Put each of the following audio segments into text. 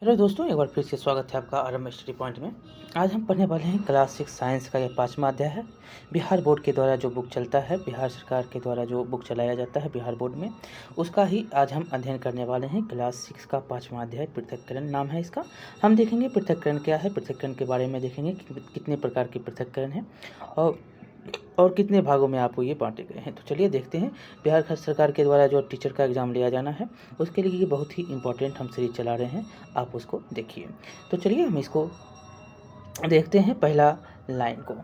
Hello दोस्तों, एक बार फिर से स्वागत है आपका आरंभ स्टडी पॉइंट में। आज हम पढ़ने वाले हैं क्लास 6 साइंस का यह 5वां अध्याय है। बिहार बोर्ड के द्वारा जो बुक चलता है, बिहार सरकार के द्वारा जो बुक चलाया जाता है बिहार बोर्ड में, उसका ही आज हम अध्ययन करने वाले हैं। क्लास 6 का 5वां अध्याय पृथक्करण नाम है इसका। हम देखेंगे पृथक्करण क्या है, पृथक्करण के बारे में देखेंगे कि कितने प्रकार के पृथक्करण हैं और कितने भागों में आपको ये बांटे गए हैं। तो चलिए देखते हैं। बिहार सरकार के द्वारा जो टीचर का एग्ज़ाम लिया जाना है, उसके लिए ये बहुत ही इंपॉर्टेंट हम सीरीज चला रहे हैं, आप उसको देखिए। तो चलिए हम इसको देखते हैं। पहला लाइन को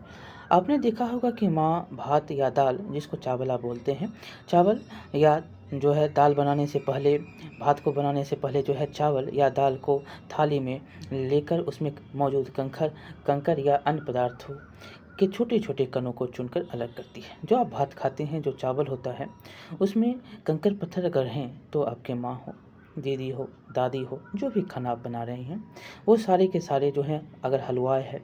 आपने देखा होगा कि माँ भात या दाल, जिसको चावल आप बोलते हैं, चावल या जो है दाल बनाने से पहले, भात को बनाने से पहले जो है चावल या दाल को थाली में लेकर उसमें मौजूद कंकर या अन्य पदार्थों के छोटे छोटे कणों को चुनकर अलग करती है। जो आप भात खाते हैं, जो चावल होता है, उसमें कंकर पत्थर अगर हैं तो आपके माँ हो, दीदी हो, दादी हो, जो भी खाना आप बना रही हैं, वो सारे के सारे जो हैं, अगर हलवा है,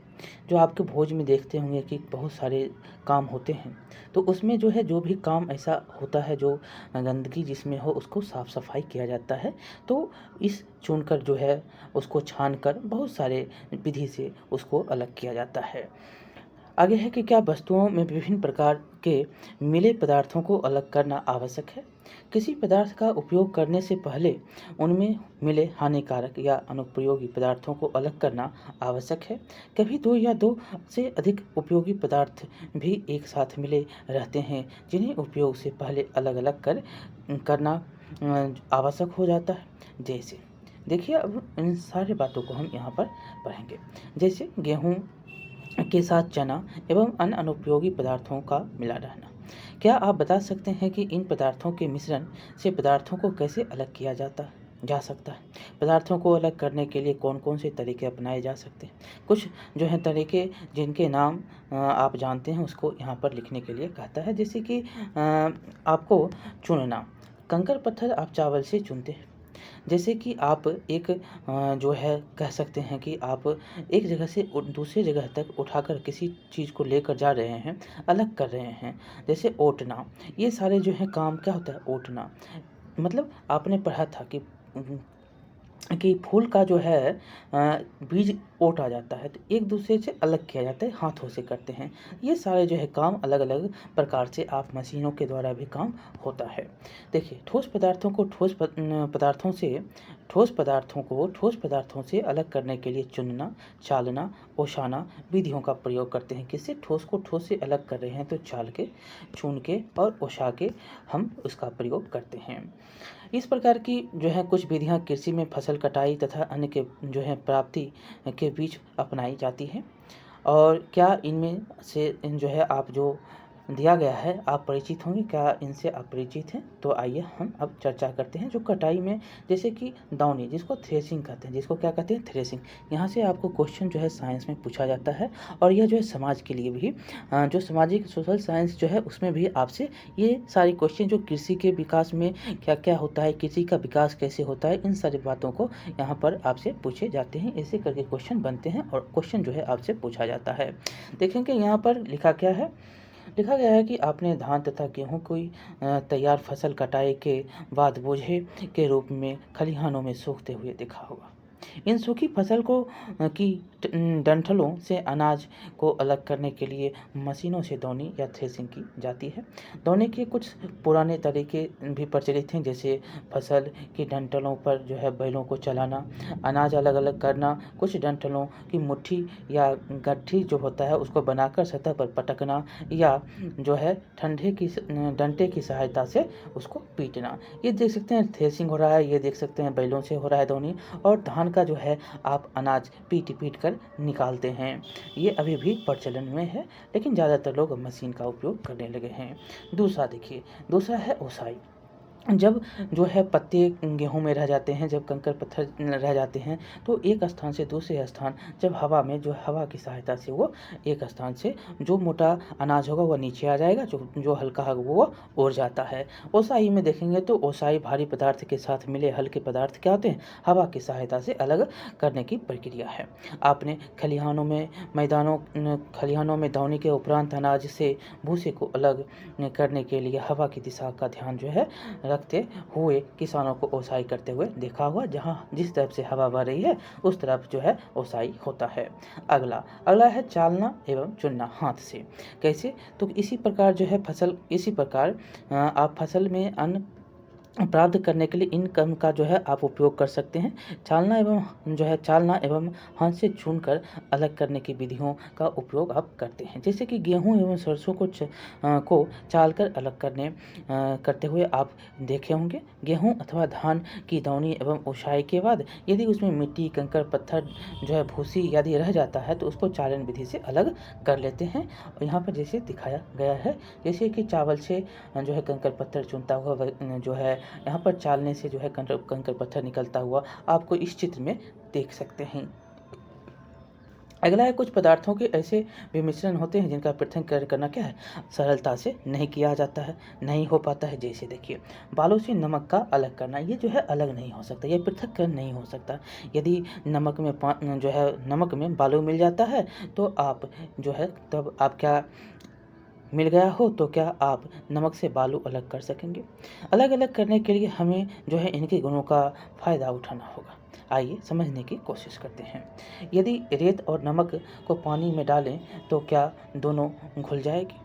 जो आपके भोज में देखते होंगे कि बहुत सारे काम होते हैं, तो उसमें जो है जो भी काम ऐसा होता है जो गंदगी जिसमें हो, उसको साफ़ सफाई किया जाता है। तो इस चुनकर जो है उसको छान कर बहुत सारे विधि से उसको अलग किया जाता है। आगे है कि क्या वस्तुओं में विभिन्न प्रकार के मिले पदार्थों को अलग करना आवश्यक है। किसी पदार्थ का उपयोग करने से पहले उनमें मिले हानिकारक या अनुपयोगी पदार्थों को अलग करना आवश्यक है। कभी दो या दो से अधिक उपयोगी पदार्थ भी एक साथ मिले रहते हैं, जिन्हें उपयोग से पहले अलग अलग करना आवश्यक हो जाता है। जैसे देखिए, अब इन सारी बातों को हम यहाँ पर पढ़ेंगे। जैसे गेहूँ के साथ चना एवं अन्य अनुपयोगी पदार्थों का मिला रहना। क्या आप बता सकते हैं कि इन पदार्थों के मिश्रण से पदार्थों को कैसे अलग किया जा सकता है। पदार्थों को अलग करने के लिए कौन कौन से तरीके अपनाए जा सकते हैं। कुछ जो है तरीके जिनके नाम आप जानते हैं, उसको यहाँ पर लिखने के लिए कहता है। जैसे कि आपको चुनना, कंकर पत्थर आप चावल से चुनते हैं। जैसे कि आप एक जो है कह सकते हैं कि आप एक जगह से दूसरी जगह तक उठाकर किसी चीज़ को लेकर जा रहे हैं, अलग कर रहे हैं। जैसे ओटना, ये सारे जो हैं काम क्या होता है, ओटना। मतलब आपने पढ़ा था कि फूल का जो है बीज ओट आ जाता है, तो एक दूसरे से अलग किया जाता है, हाथों से करते हैं। ये सारे जो है काम अलग अलग प्रकार से आप मशीनों के द्वारा भी काम होता है। देखिए, ठोस पदार्थों को ठोस पदार्थों से अलग करने के लिए चुनना, चालना, ओसाना विधियों का प्रयोग करते हैं। किससे? ठोस को ठोस से अलग कर रहे हैं तो चाल के, चुन के और ओसा के हम उसका प्रयोग करते हैं। इस प्रकार की जो है कुछ विधियां कृषि में फसल कटाई तथा अन्य के जो है प्राप्ति के बीच अपनाई जाती है। और क्या इनमें से जो है आप जो दिया गया है, आप परिचित होंगे, क्या इनसे आप परिचित हैं? तो आइए हम अब चर्चा करते हैं। जो कटाई में, जैसे कि दौनी, जिसको थ्रेसिंग कहते हैं, जिसको क्या कहते हैं, थ्रेसिंग। यहाँ से आपको क्वेश्चन जो है साइंस में पूछा जाता है। और यह जो है समाज के लिए भी जो सामाजिक सोशल साइंस जो है, उसमें भी आपसे ये सारे क्वेश्चन, जो कृषि के विकास में क्या क्या होता है, कृषि का विकास कैसे होता है, इन सारी बातों को यहाँ पर आपसे पूछे जाते हैं। ऐसे करके क्वेश्चन बनते हैं और क्वेश्चन जो है आपसे पूछा जाता है। देखेंगे यहाँ पर लिखा क्या है। लिखा गया है कि आपने धान तथा गेहूं की तैयार फसल कटाई के बाद बोझे के रूप में खलिहानों में सूखते हुए देखा होगा। इन सूखी फसल को की डंठलों से अनाज को अलग करने के लिए मशीनों से दौनी या थ्रेसिंग की जाती है। दौनी के कुछ पुराने तरीके भी प्रचलित हैं, जैसे फसल की डंठलों पर जो है बैलों को चलाना, अनाज अलग अलग करना, कुछ डंठलों की मुट्ठी या गट्ठी जो होता है उसको बनाकर सतह पर पटकना, या जो है डंडे की सहायता से उसको पीटना। ये देख सकते हैं थ्रेसिंग हो रहा है, ये देख सकते हैं बैलों से हो रहा है दौनी। और धान का जो है आप अनाज पीट कर निकालते हैं। ये अभी भी प्रचलन में है, लेकिन ज़्यादातर लोग मशीन का उपयोग करने लगे हैं। दूसरा देखिए, दूसरा है ओसाई। जब जो है पत्ते गेहूं में रह जाते हैं, जब कंकर पत्थर रह जाते हैं, तो एक स्थान से दूसरे स्थान, जब हवा में जो हवा की सहायता से वो एक स्थान से जो मोटा अनाज होगा वह नीचे आ जाएगा, जो हल्का होगा वो उड़ जाता है। ओसाई में देखेंगे तो ओसाई भारी पदार्थ के साथ मिले हल्के पदार्थ क्या होते हैं, हवा की सहायता से अलग करने की प्रक्रिया है। आपने खलिहानों में दौनी के उपरांत अनाज से भूसे को अलग करने के लिए हवा की दिशा का ध्यान जो है रखते हुए किसानों को ओसाई करते हुए देखा हुआ। जहाँ जिस तरफ से हवा बह रही है उस तरफ जो है ओसाई होता है। अगला है चालना एवं चुनना हाथ से। कैसे? तो इसी प्रकार जो है इसी प्रकार आप फसल में अन्न प्राप्त करने के लिए इन कम का जो है आप उपयोग कर सकते हैं। चालना एवं हाथ से चुनकर अलग करने की विधियों का उपयोग आप करते हैं। जैसे कि गेहूं एवं सरसों को चालकर अलग करते हुए आप देखे होंगे। गेहूं अथवा धान की दौनी एवं ओसाई के बाद यदि उसमें मिट्टी, कंकड़, पत्थर जो है भूसी यदि रह जाता है तो उसको चालन विधि से अलग कर लेते हैं। और यहाँ पर जैसे दिखाया गया है, जैसे कि चावल से जो है कंकड़ पत्थर चुनता हुआ जो है यहाँ पर चालने से जो है कंकड़ पत्थर निकलता हुआ आपको इस चित्र में देख सकते हैं। अगला है कुछ पदार्थों के ऐसे भी मिश्रण होते हैं जिनका पृथक्करण करना क्या है, सरलता से नहीं किया जाता है, नहीं हो पाता है। जैसे देखिए, बालों से नमक का अलग करना, ये जो है अलग नहीं हो सकता, ये पृथक्करण नहीं हो सकता। यदि नमक में बालू मिल जाता है तो आप जो है तब आप क्या मिल गया हो तो क्या आप नमक से बालू अलग कर सकेंगे? अलग अलग करने के लिए हमें जो है इनके गुणों का फ़ायदा उठाना होगा। आइए समझने की कोशिश करते हैं। यदि रेत और नमक को पानी में डालें तो क्या दोनों घुल जाएगी?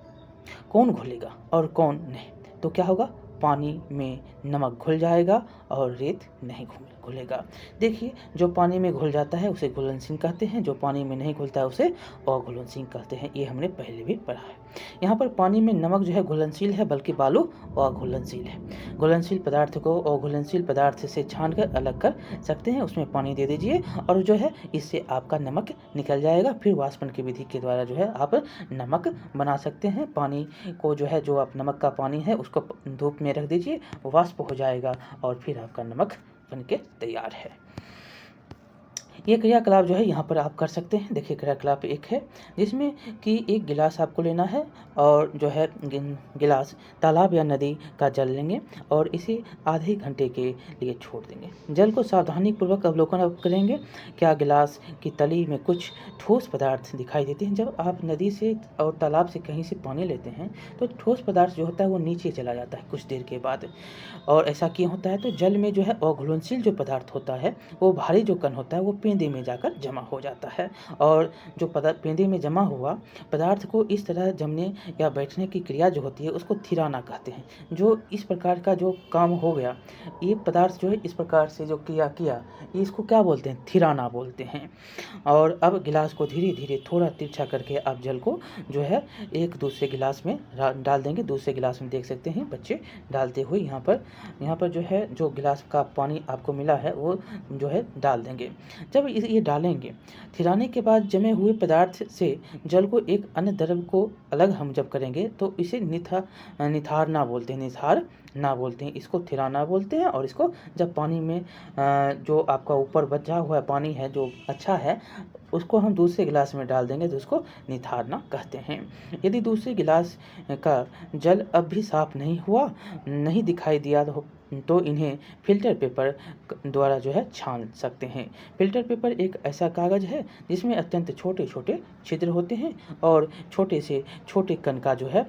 कौन घुलेगा और कौन नहीं? तो क्या होगा, पानी में नमक घुल जाएगा और रेत नहीं घुलेगा। देखिए, जो पानी में घुल जाता है उसे घुलनशील कहते हैं, जो पानी में नहीं घुलता है उसे अघुलनशील कहते हैं। ये हमने पहले भी पढ़ा है। यहाँ पर पानी में नमक जो है घुलनशील है, बल्कि बालू अघुलनशील है। घुलनशील पदार्थ को अघुलनशील पदार्थ से छानकर अलग कर सकते हैं। उसमें पानी दे दीजिए और जो है इससे आपका नमक निकल जाएगा। फिर वाष्पन की विधि के द्वारा जो है आप नमक बना सकते हैं। पानी को जो है, जो आप नमक का पानी है उसको धूप में रख दीजिए, वाष्प हो जाएगा और फिर आपका नमक बनके तैयार है। ये क्रियाकलाप जो है यहाँ पर आप कर सकते हैं। देखिए, क्रियाकलाप एक है जिसमें कि एक गिलास आपको लेना है और जो है गिलास तालाब या नदी का जल लेंगे और इसे आधे घंटे के लिए छोड़ देंगे। जल को सावधानीपूर्वक अवलोकन आप करेंगे। क्या गिलास की तली में कुछ ठोस पदार्थ दिखाई देते हैं? जब आप नदी से और तालाब से कहीं से पानी लेते हैं तो ठोस पदार्थ जो होता है वो नीचे चला जाता है कुछ देर के बाद। और ऐसा क्यों होता है? तो जल में जो है अघुलनशील जो पदार्थ होता है, वो भारी जो कण होता है वो पेंदे में जाकर जमा हो जाता है। और जो पेंदे में जमा हुआ पदार्थ को इस तरह जमने या बैठने की क्रिया जो होती है उसको थिराना कहते हैं। जो इस प्रकार का जो काम हो गया, ये पदार्थ जो है इस प्रकार से जो क्रिया किया, इसको क्या बोलते हैं? थिराना बोलते हैं। और अब गिलास को धीरे धीरे थोड़ा तिरछा करके आप जल को जो है एक दूसरे गिलास में डाल देंगे। दूसरे गिलास में देख सकते हैं बच्चे डालते हुए यहाँ पर जो है जो गिलास का पानी आपको मिला है वो जो है डाल देंगे। जब ये डालेंगे, थिराने के बाद जमे हुए पदार्थ से जल को एक अन्य द्रव को अलग हम जब करेंगे तो इसे निथार ना बोलते हैं, इसको थिराना बोलते हैं। और इसको जब पानी में जो आपका ऊपर बचा हुआ पानी है जो अच्छा है उसको हम दूसरे गिलास में डाल देंगे तो उसको निथारना कहते हैं। यदि दूसरे गिलास का जल अब भी साफ नहीं दिखाई दिया तो इन्हें फिल्टर पेपर द्वारा जो है छान सकते हैं। फिल्टर पेपर एक ऐसा कागज़ है जिसमें अत्यंत छोटे छोटे छिद्र होते हैं और छोटे से छोटे कण का जो है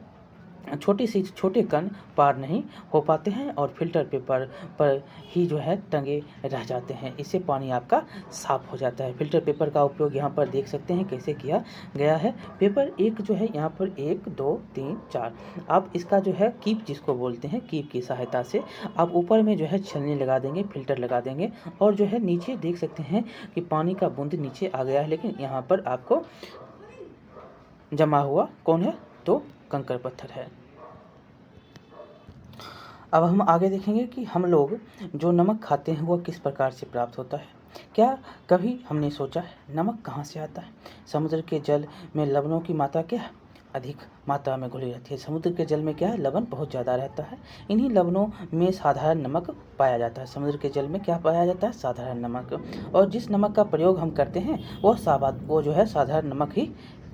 छोटे कण पार नहीं हो पाते हैं और फिल्टर पेपर पर ही जो है टंगे रह जाते हैं। इससे पानी आपका साफ हो जाता है। फिल्टर पेपर का उपयोग यहाँ पर देख सकते हैं कैसे किया गया है। पेपर एक जो है यहाँ पर 1 2 3 4 आप इसका जो है कीप जिसको बोलते हैं, कीप की सहायता से आप ऊपर में जो है छलनी लगा देंगे, फिल्टर लगा देंगे और जो है नीचे देख सकते हैं कि पानी का बूंद नीचे आ गया है, लेकिन यहाँ पर आपको जमा हुआ कौन है? तो कंकड़ पत्थर है। अब हम आगे देखेंगे कि हम लोग जो नमक खाते हैं वो किस प्रकार से प्राप्त होता है। क्या कभी हमने सोचा है नमक कहाँ से आता है? समुद्र के जल में लवणों की मात्रा क्या है? अधिक मात्रा में घुली रहती है। समुद्र के जल में क्या है? लवण बहुत ज़्यादा रहता है। इन्हीं लवणों में साधारण नमक पाया जाता है। समुद्र के जल में क्या पाया जाता है? साधारण नमक। और जिस नमक का प्रयोग हम करते हैं वो जो है साधारण नमक ही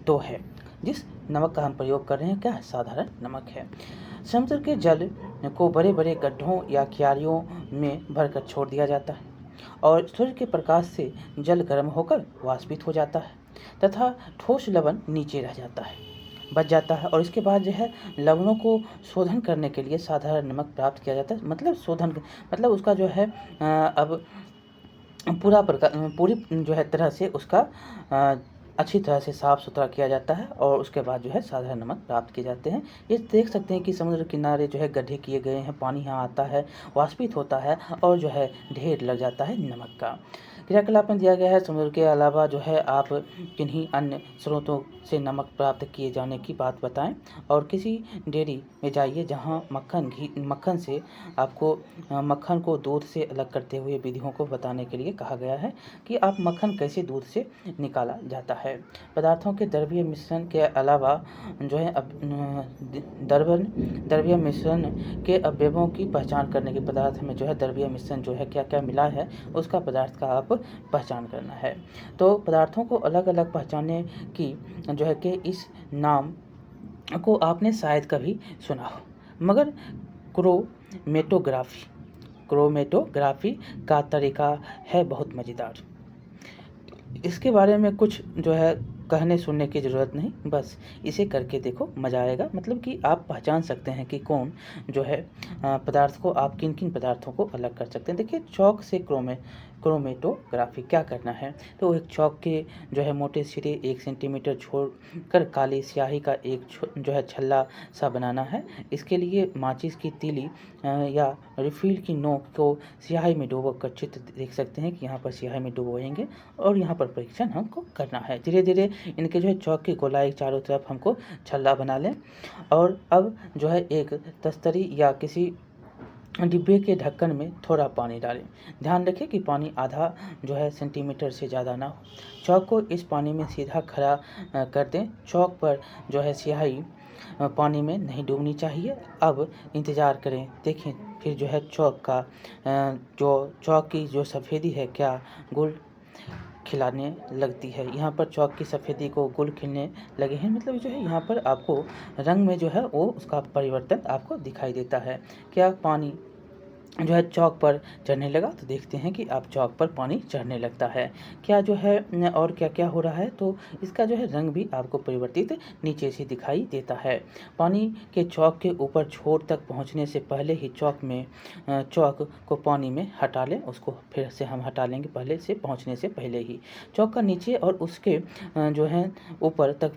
तो है। जिस नमक का हम प्रयोग कर रहे हैं क्या है? साधारण नमक है। समुद्र के जल को बड़े बड़े गड्ढों या क्यारियों में भरकर छोड़ दिया जाता है और सूर्य के प्रकाश से जल गर्म होकर वाष्पित हो जाता है तथा ठोस लवण नीचे रह जाता है। बच जाता है। और इसके बाद जो है लवणों को शोधन करने के लिए साधारण नमक प्राप्त किया जाता है। मतलब शोधन मतलब उसका जो है अब पूरी जो है तरह से उसका अच्छी तरह से साफ़ सुथरा किया जाता है और उसके बाद जो है साधारण नमक प्राप्त किए जाते हैं। ये देख सकते हैं कि समुद्र किनारे जो है गड्ढे किए गए हैं, पानी यहाँ आता है, वाष्पित होता है और जो है ढेर लग जाता है नमक का। क्रियाकलाप में दिया गया है समुद्र के अलावा जो है आप किन्हीं अन्य स्रोतों से नमक प्राप्त किए जाने की बात बताएं। और किसी डेयरी में जाइए जहां मक्खन से आपको मक्खन को दूध से अलग करते हुए विधियों को बताने के लिए कहा गया है कि आप मक्खन कैसे दूध से निकाला जाता है। पदार्थों के द्रव्य मिश्रण के अलावा जो है द्रव्य मिश्रण के अवयवों की पहचान करने के पदार्थ में जो है द्रव्य मिश्रण जो है क्या क्या मिला है उसका पदार्थ का आप पहचान करना है। तो पदार्थों को अलग अलग पहचानने की जो है कि इस नाम को आपने शायद कभी सुना हो, मगर क्रोमेटोग्राफी का तरीका है बहुत मज़ेदार। इसके बारे में कुछ जो है कहने सुनने की ज़रूरत नहीं, बस इसे करके देखो, मज़ा आएगा। मतलब कि आप पहचान सकते हैं कि कौन जो है पदार्थ को आप किन किन पदार्थों को अलग कर सकते हैं। देखिए चौक से क्रोमेटोग्राफी क्या करना है, तो एक चौक के जो है मोटे सिरे 1 सेंटीमीटर छोड़कर काली स्याही का एक जो है छल्ला सा बनाना है। इसके लिए माचिस की तीली या रिफिल की नोक को स्याही में डुबोकर चित्र देख सकते हैं कि यहाँ पर स्याही में डुबोएंगे और यहाँ पर परीक्षण हमको करना है। धीरे धीरे इनके जो है चौक की गोलाई चारों तरफ हमको छल्ला बना लें। और अब जो है एक तस्तरी या किसी डिब्बे के ढक्कन में थोड़ा पानी डालें। ध्यान रखें कि पानी आधा जो है सेंटीमीटर से ज़्यादा ना हो। चौक को इस पानी में सीधा खड़ा कर दें। चौक पर जो है स्याही पानी में नहीं डूबनी चाहिए। अब इंतज़ार करें, देखें फिर जो है चौक की जो सफ़ेदी है क्या गुल खिलाने लगती है। यहाँ पर चौक की सफ़ेदी को गुल खिलने लगे हैं, मतलब जो है यहाँ पर आपको रंग में जो है वो उसका परिवर्तन आपको दिखाई देता है। क्या पानी जो है चौक पर चढ़ने लगा, तो देखते हैं कि आप चौक पर पानी चढ़ने लगता है। क्या जो है और क्या क्या हो रहा है, तो इसका जो है रंग भी आपको परिवर्तित नीचे से दिखाई देता है। पानी के चौक के ऊपर छोर तक पहुंचने से पहले ही चौक को पानी में हटा लें। उसको फिर से हम हटा लेंगे पहले से, पहुंचने से पहले ही। चौक का नीचे और उसके जो है ऊपर तक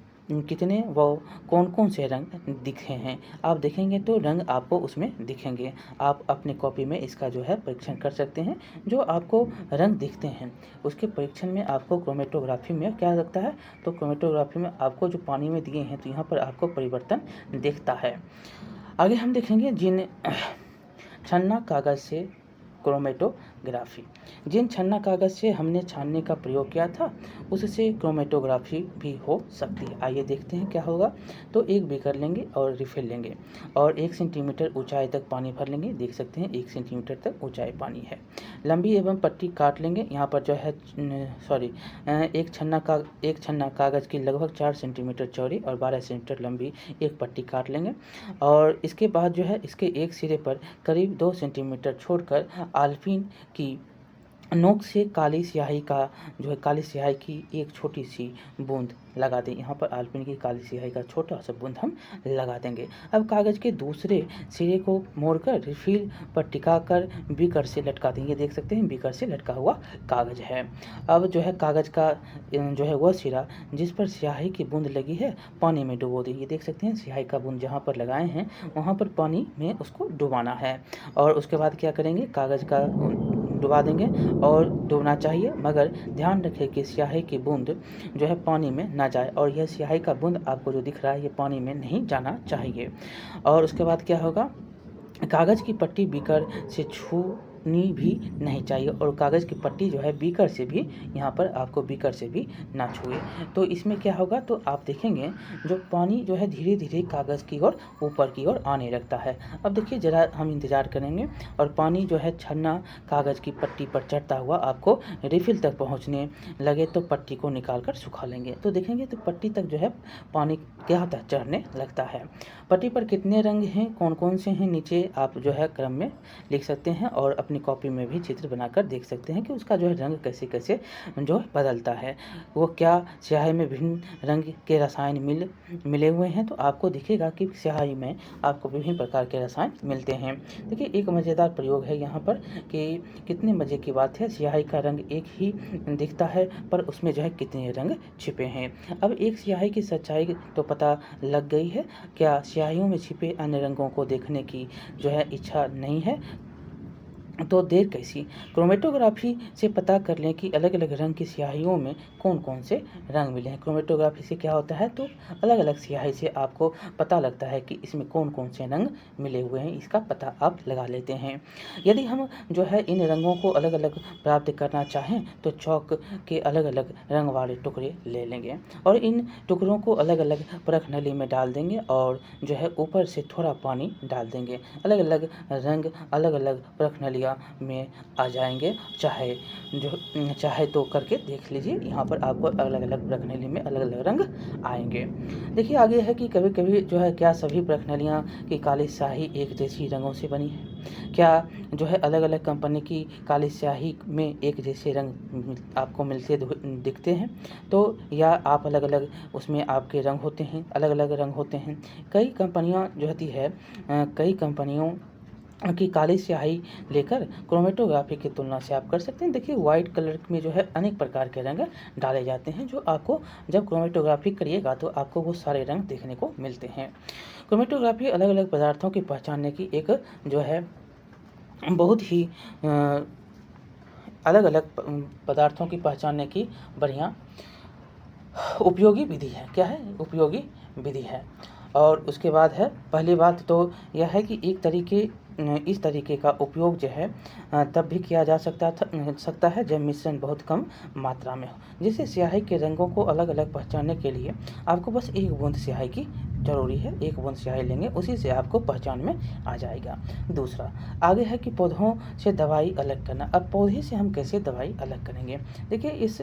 कितने व कौन कौन से रंग दिखे हैं आप देखेंगे तो रंग आपको उसमें दिखेंगे। आप अपने कॉपी में इसका जो है परीक्षण कर सकते हैं। जो आपको रंग दिखते हैं उसके परीक्षण में आपको क्रोमेटोग्राफी में क्या लगता है, तो क्रोमेटोग्राफी में आपको जो पानी में दिए हैं तो यहाँ पर आपको परिवर्तन दिखता है। आगे हम देखेंगे जिन छन्ना कागज़ से क्रोमेटोग्राफी। जिन छन्ना कागज़ से हमने छानने का प्रयोग किया था उससे क्रोमेटोग्राफी भी हो सकती है। आइए देखते हैं क्या होगा। तो एक बीकर लेंगे और रिफिल लेंगे और 1 सेंटीमीटर ऊंचाई तक पानी भर लेंगे। देख सकते हैं 1 सेंटीमीटर तक ऊंचाई पानी है। लंबी एवं पट्टी काट लेंगे। यहाँ पर जो है एक छन्ना कागज़ की लगभग 4 सेंटीमीटर चौड़ी और 12 सेंटीमीटर लंबी एक पट्टी काट लेंगे। और इसके बाद जो है इसके एक सिरे पर करीब 2 सेंटीमीटर छोड़कर आल्फिन की नोक से काली स्याही की एक छोटी सी बूंद लगा दें। यहाँ पर आल्पिन की काली स्याही का छोटा सा बूंद हम लगा देंगे। अब कागज़ के दूसरे सिरे को मोड़कर रिफिल पर टिकाकर बीकर से लटका देंगे। देख सकते हैं बीकर से लटका हुआ कागज़ है। अब जो है कागज़ का जो है वह सिरा जिस पर स्याही की बूंद लगी है पानी में डुबो देंगे। देख सकते हैं स्याही का बूंद जहाँ पर लगाए हैं वहाँ पर पानी में उसको डुबाना है। और उसके बाद क्या करेंगे, कागज़ का डुबा देंगे और डूबना चाहिए, मगर ध्यान रखें कि स्याही की बूंद जो है पानी में ना जाए। और यह स्याही का बूंद आपको जो दिख रहा है ये पानी में नहीं जाना चाहिए। और उसके बाद क्या होगा, कागज़ की पट्टी बीकर से छूनी भी नहीं चाहिए और कागज़ की पट्टी जो है बीकर से भी यहाँ पर आपको बीकर से भी ना छुए। तो इसमें क्या होगा, तो आप देखेंगे जो पानी जो है धीरे धीरे कागज़ की ओर ऊपर की ओर आने लगता है। अब देखिए ज़रा हम इंतज़ार करेंगे और पानी जो है छन्ना कागज़ की पट्टी पर चढ़ता हुआ आपको रिफिल तक पहुँचने लगे तो पट्टी को निकाल कर सुखा लेंगे। तो देखेंगे तो पट्टी तक जो है पानी क्या होता है, चढ़ने लगता है। पट्टी पर कितने रंग हैं, कौन कौन से हैं, नीचे आप जो है क्रम में लिख सकते हैं और अपनी कॉपी में भी चित्र बनाकर देख सकते हैं कि उसका जो है रंग कैसे कैसे जो बदलता है। वो क्या स्याही में भिन्न रंग के रसायन मिले हुए हैं, तो आपको दिखेगा कि स्याही में आपको विभिन्न प्रकार के रसायन मिलते हैं। देखिए एक मज़ेदार प्रयोग है यहाँ पर कि कितने मज़े की बात है, स्याही का रंग एक ही दिखता है पर उसमें जो है कितने रंग छिपे हैं। अब एक स्याही की सच्चाई तो पता लग गई है, क्या स्याहियों में छिपे अन्य रंगों को देखने की जो है इच्छा नहीं है? तो देर कैसी, क्रोमेटोग्राफी से पता कर लें कि अलग अलग रंग की स्याहियों में कौन कौन से रंग मिले हैं। क्रोमेटोग्राफी से क्या होता है, तो अलग अलग स्याही से आपको पता लगता है कि इसमें कौन कौन से रंग मिले हुए हैं, इसका पता आप लगा लेते हैं। यदि हम जो है इन रंगों को अलग अलग प्राप्त करना चाहें तो चौक के अलग अलग रंग वाले टुकड़े ले लेंगे और इन टुकड़ों को अलग अलग परख नली में डाल देंगे और जो है ऊपर से थोड़ा पानी डाल देंगे। अलग अलग रंग अलग अलग परख नलियाँ में आ जाएंगे। चाहे तो करके देख लीजिए, यहाँ पर आपको अलग अलग प्रखनली में अलग अलग रंग आएंगे। देखिए आगे है कि कभी कभी जो है क्या सभी प्रखनलियाँ की काली स्याही एक जैसी रंगों से बनी है? क्या जो है अलग अलग कंपनी की काली स्याही में एक जैसे रंग आपको मिलते दिखते हैं? तो या आप अलग अलग उसमें आपके रंग होते हैं, अलग अलग रंग होते हैं। कई कंपनियां जो होती है कई कंपनियों की काली स्याही लेकर क्रोमेटोग्राफी की तुलना से आप कर सकते हैं। देखिए वाइट कलर में जो है अनेक प्रकार के रंग डाले जाते हैं, जो आपको जब क्रोमेटोग्राफी करिएगा तो आपको वो सारे रंग देखने को मिलते हैं। क्रोमेटोग्राफी अलग अलग पदार्थों की पहचानने की एक जो है बहुत ही अलग अलग पदार्थों की पहचानने की बढ़िया उपयोगी विधि है। क्या है? उपयोगी विधि है। और उसके बाद है, पहली बात तो यह है कि इस तरीके का उपयोग जो है तब भी किया जा सकता है जब मिश्रण बहुत कम मात्रा में हो। जैसे स्याही के रंगों को अलग अलग पहचानने के लिए आपको बस एक बूंद स्याही की ज़रूरी है। एक बूंद स्याही लेंगे, उसी से आपको पहचान में आ जाएगा। दूसरा आगे है कि पौधों से दवाई अलग करना। अब पौधे से हम कैसे दवाई अलग करेंगे? देखिए इस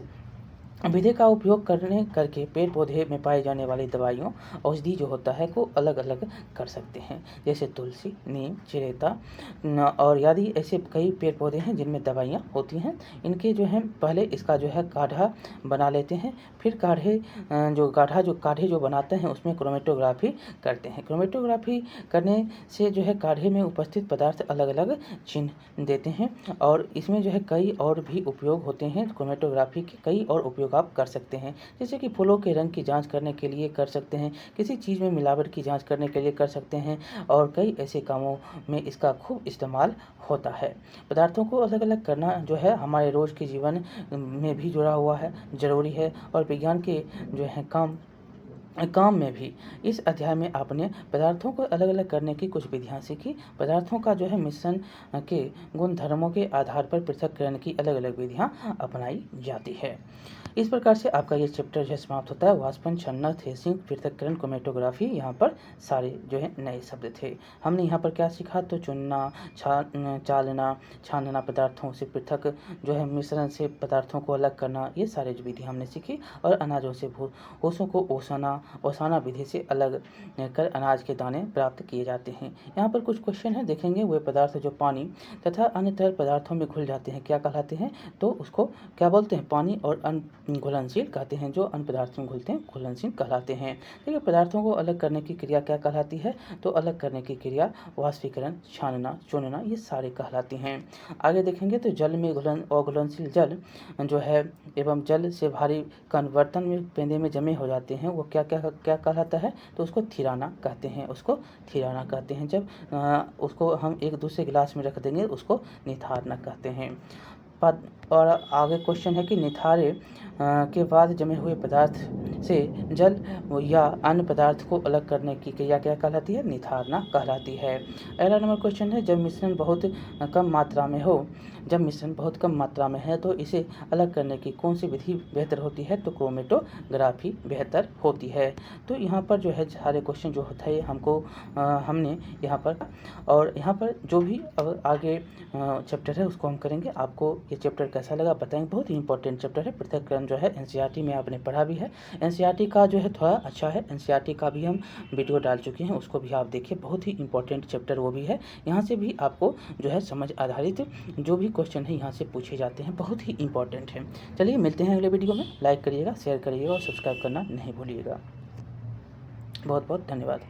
विधि का उपयोग करके पेड़ पौधे में पाई जाने वाली दवाइयों औषधि जो होता है को अलग अलग कर सकते हैं। जैसे तुलसी, नीम, चिरेता और यदि ऐसे कई पेड़ पौधे हैं जिनमें दवाइयाँ होती हैं। इनके जो है पहले इसका जो है काढ़ा बना लेते हैं, फिर काढ़े जो बनाते हैं उसमें क्रोमेटोग्राफी करते हैं। क्रोमेटोग्राफी करने से जो है काढ़े में उपस्थित पदार्थ अलग अलग चिन्ह देते हैं और इसमें जो है कई और भी उपयोग होते हैं। क्रोमेटोग्राफी के कई और उपयोग आप कर सकते हैं, जैसे कि फूलों के रंग की जांच करने के लिए कर सकते हैं, किसी चीज़ में मिलावट की जांच करने के लिए कर सकते हैं और कई ऐसे कामों में इसका खूब इस्तेमाल होता है। पदार्थों को अलग अलग करना जो है हमारे रोज़ के जीवन में भी जुड़ा हुआ है, ज़रूरी है और विज्ञान के जो है काम में भी। इस अध्याय में आपने पदार्थों को अलग अलग करने की कुछ विधियां सीखी। पदार्थों का जो है मिश्रण के गुणधर्मों के आधार पर पृथक्करण की अलग अलग विधियां अपनाई जाती है। इस प्रकार से आपका ये चैप्टर जो है समाप्त होता है। वाष्पन, छन्ना, थ्रेसिंग, पृथक्करण, क्रोमेटोग्राफी, यहाँ पर सारे जो है नए शब्द थे। हमने यहाँ पर क्या सीखा? तो चुनना, चालना, छानना, पदार्थों से पृथक जो है मिश्रण से पदार्थों को अलग करना, ये सारे जो विधि हमने सीखी। और अनाजों से भूसों को ओसाना विधि से अलग कर अनाज के दाने प्राप्त किए जाते हैं। यहाँ पर कुछ क्वेश्चन है, देखेंगे। वे पदार्थ जो पानी तथा अन्य तरल पदार्थों में घुल जाते हैं क्या कहलाते हैं? तो उसको क्या बोलते हैं? पानी और घुलनशील कहते हैं। जो अन्य पदार्थ में घुलते हैं घुलनशील कहलाते हैं। ठीक है, पदार्थों को अलग करने की क्रिया क्या कहलाती है? तो अलग करने की क्रिया वाष्पीकरण, छानना, चुनना, ये सारे कहलाती हैं। आगे देखेंगे तो जल में घुलनशील जल जो है एवं जल से भारी कण बर्तन में पेंदे में जमे हो जाते हैं, वो क्या कहलाता है? तो उसको थिराना कहते हैं। उसको थिराना कहते हैं। जब उसको हम एक दूसरे गिलास में रख देंगे उसको निथारना कहते हैं। और आगे क्वेश्चन है कि निथारे के बाद जमे हुए पदार्थ से जल या अन्य पदार्थ को अलग करने की क्रिया क्या कहलाती है? निथारना कहलाती है। अगला नंबर क्वेश्चन है, जब मिश्रण बहुत कम मात्रा में है तो इसे अलग करने की कौन सी विधि बेहतर होती है? तो क्रोमेटोग्राफी बेहतर होती है। तो यहाँ पर जो है सारे क्वेश्चन जो होता है हमने यहाँ पर जो भी आगे चैप्टर है उसको हम करेंगे। आपको ये चैप्टर कैसा लगा बताएंगे। बहुत ही इंपॉर्टेंट चैप्टर है। पृथक्करण जो है एनसीईआरटी में आपने पढ़ा भी है। एनसीईआरटी का जो है थोड़ा अच्छा है। एनसीईआरटी का भी हम वीडियो डाल चुके हैं, उसको भी आप देखिए। बहुत ही इंपॉर्टेंट चैप्टर वो भी है। यहाँ से भी आपको जो है समझ आधारित जो भी क्वेश्चन है यहाँ से पूछे जाते हैं, बहुत ही इंपॉर्टेंट है। चलिए मिलते हैं अगले वीडियो में। लाइक करिएगा, शेयर करिएगा और सब्सक्राइब करना नहीं भूलिएगा। बहुत बहुत धन्यवाद।